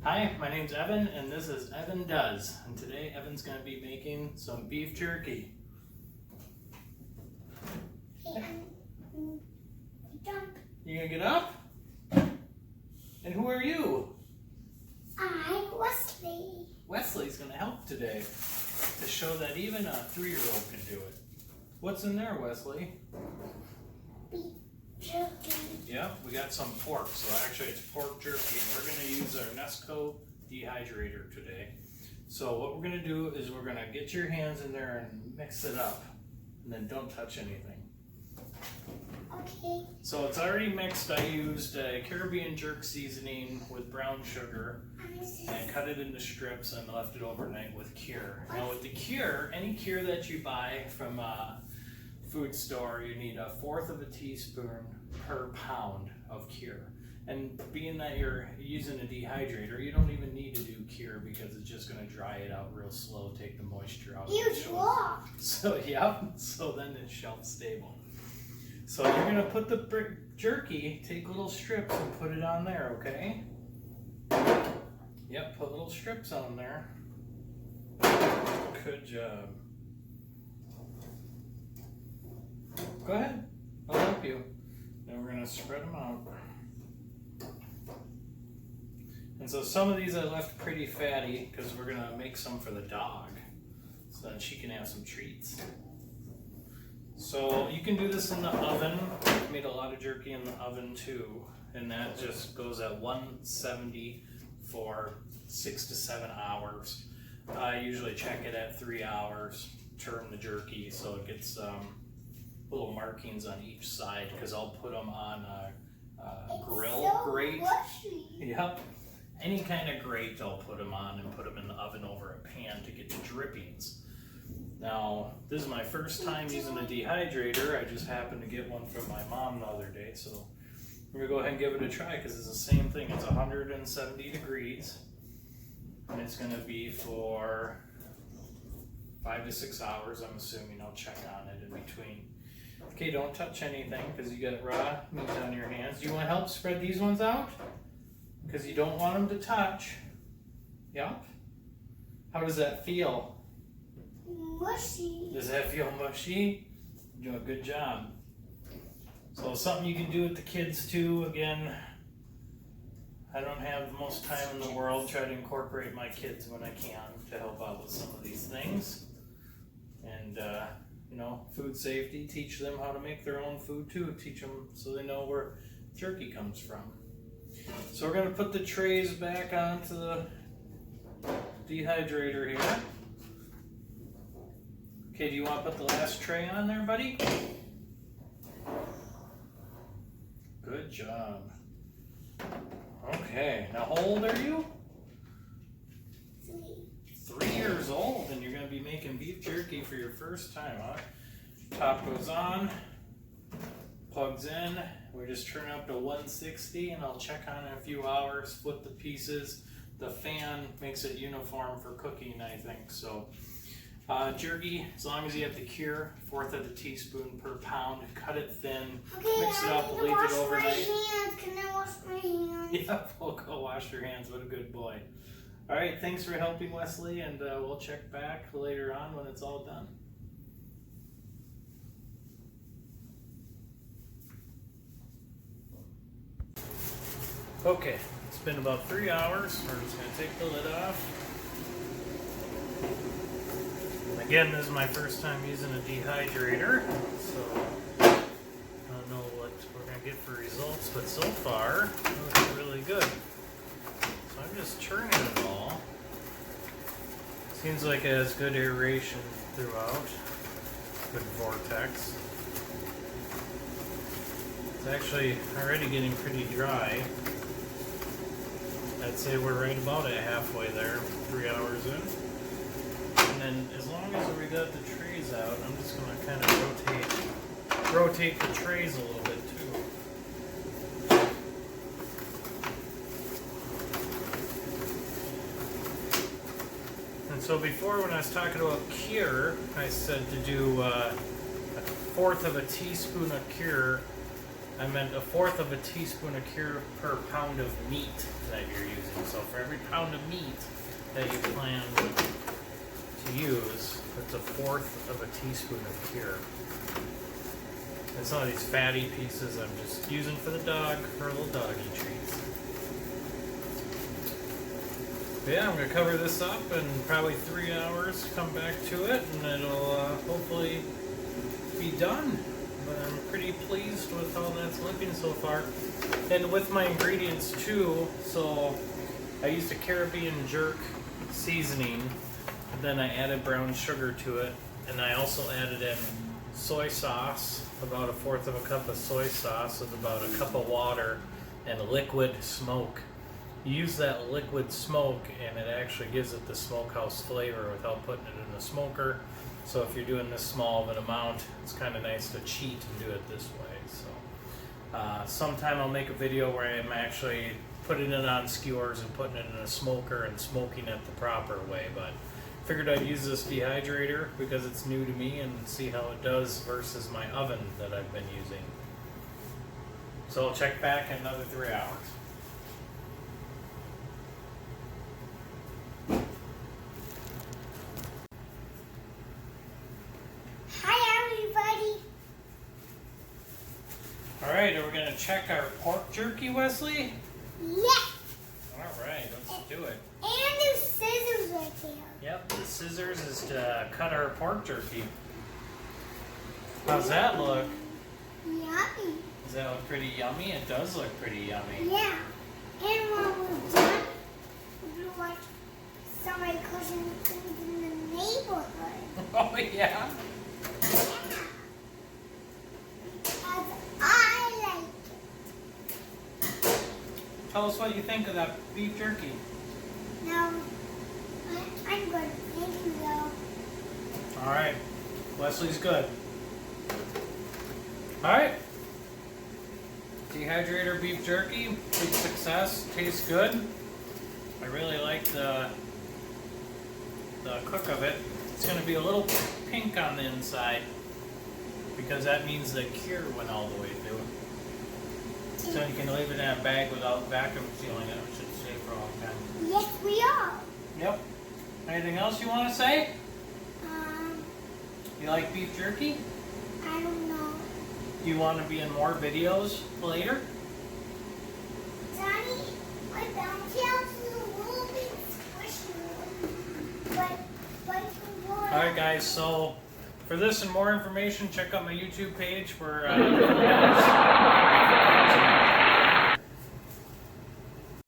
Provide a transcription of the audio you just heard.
Hi, my name's Evan, and this is Evan Does. And today, Evan's going to be making some beef jerky. You gonna get up? And who are you? I'm Wesley. Wesley's gonna help today to show that even a 3-year-old can do it. What's in there, Wesley? Beef jerky. Yep, we got some pork. So actually it's pork jerky, and we're gonna use our Nesco dehydrator today. So what we're gonna do is we're gonna get your hands in there and mix it up, and then don't touch anything. Okay. So it's already mixed. I used a Caribbean jerk seasoning with brown sugar, and I cut it into strips and left it overnight with cure. Now with the cure, any cure that you buy from a food store, you need 1/4 of a teaspoon per pound of cure. And being that you're using a dehydrator, you don't even need to do cure because it's just going to dry it out real slow, take the moisture out. You dropped. So then it's shelf stable. So you're going to put the jerky, take little strips and put it on there, okay? Yep, put little strips on there. Good job. Go ahead, I'll help you. Then we're going to spread them out. And so some of these I left pretty fatty because we're going to make some for the dog, so that she can have some treats. So you can do this in the oven. I've made a lot of jerky in the oven too, and that just goes at 170 for 6 to 7 hours. I usually check it at 3 hours, turn the jerky so it gets little markings on each side, because I'll put them on a grill grate. Yep. Any kind of grate I'll put them on and put them in the oven over a pan to get the drippings. Now, this is my first time using a dehydrator. I just happened to get one from my mom the other day, so we're gonna go ahead and give it a try because it's the same thing. It's 170 degrees, and it's gonna be for 5 to 6 hours, I'm assuming. I'll check on it in between. Okay, don't touch anything because you got raw meat on your hands. Do you want to help spread these ones out? Because you don't want them to touch. Yep. How does that feel? Mushy. Does that feel mushy? You're doing a good job. So something you can do with the kids too. Again, I don't have the most time in the world. Try to incorporate my kids when I can to help out with some of these things. And food safety, teach them how to make their own food too. Teach them so they know where jerky comes from. So we're going to put the trays back onto the dehydrator here. Okay, do you want to put the last tray on there, buddy? Good job. Okay, now how old are you? 3 years old, and you're going to be making beef jerky for your first time, huh? Top goes on, plugs in. We just turn up to 160, and I'll check on it in a few hours, flip the pieces. The fan makes it uniform for cooking, I think. So jerky, as long as you have the cure, 1/4 of a teaspoon per pound. Cut it thin, Okay, mix it up, leave it overnight. Can I wash my hands? Yep, we'll go wash your hands. What a good boy. All right, thanks for helping, Wesley, and we'll check back later on when it's all done. Okay, it's been about 3 hours. We're just going to take the lid off. Again, this is my first time using a dehydrator, so I don't know what we're going to get for results, but so far, it looks really good. So I'm just churning it all. Seems like it has good aeration throughout, good vortex. It's actually already getting pretty dry. I'd say we're right about at halfway there, 3 hours in. And then as long as we got the trays out, I'm just going to kind of rotate the trays a little bit too. And so before, when I was talking about cure, I said to do 1/4 of a teaspoon of cure. I meant 1/4 of a teaspoon of cure per pound of meat that you're using. So for every pound of meat that you plan to use, it's 1/4 of a teaspoon of cure. And some of these fatty pieces I'm just using for the dog, for little doggy treats. But yeah, I'm going to cover this up in probably 3 hours, come back to it, and it'll hopefully be done. But I'm pretty pleased with how that's looking so far. And with my ingredients too, so I used a Caribbean jerk seasoning, and then I added brown sugar to it, and I also added in soy sauce, about 1/4 of a cup of soy sauce with about a cup of water and liquid smoke. You use that liquid smoke and it actually gives it the smokehouse flavor without putting it in the smoker. So if you're doing this small of an amount, it's kind of nice to cheat and do it this way. So sometime I'll make a video where I'm actually putting it on skewers and putting it in a smoker and smoking it the proper way. But figured I'd use this dehydrator because it's new to me and see how it does versus my oven that I've been using. So I'll check back in another 3 hours. Alright, are we going to check our pork jerky, Wesley? Yes. Alright, let's do it. And there's scissors right there. Yep, the scissors is to cut our pork jerky. How's that look? Yummy. Does that look pretty yummy? It does look pretty yummy. Yeah. And when we're done, we'll watch somebody cooking things in the neighborhood. Oh, yeah? Yeah. As I like it. Tell us what you think of that beef jerky. Now, I'm good. Thank you, though. Alright, Wesley's good. Alright. Dehydrator beef jerky, big success, tastes good. I really like the cook of it. It's going to be a little pink on the inside because that means the cure went all the way through. So you can leave it in a bag without vacuum sealing it. It should stay for a long time. Yes, we are. Yep. Anything else you want to say? You like beef jerky? I don't know. You want to be in more videos later? Daddy, my bouncy house is a little bit squishy. But Alright guys, so for this and more information, check out my YouTube page for videos.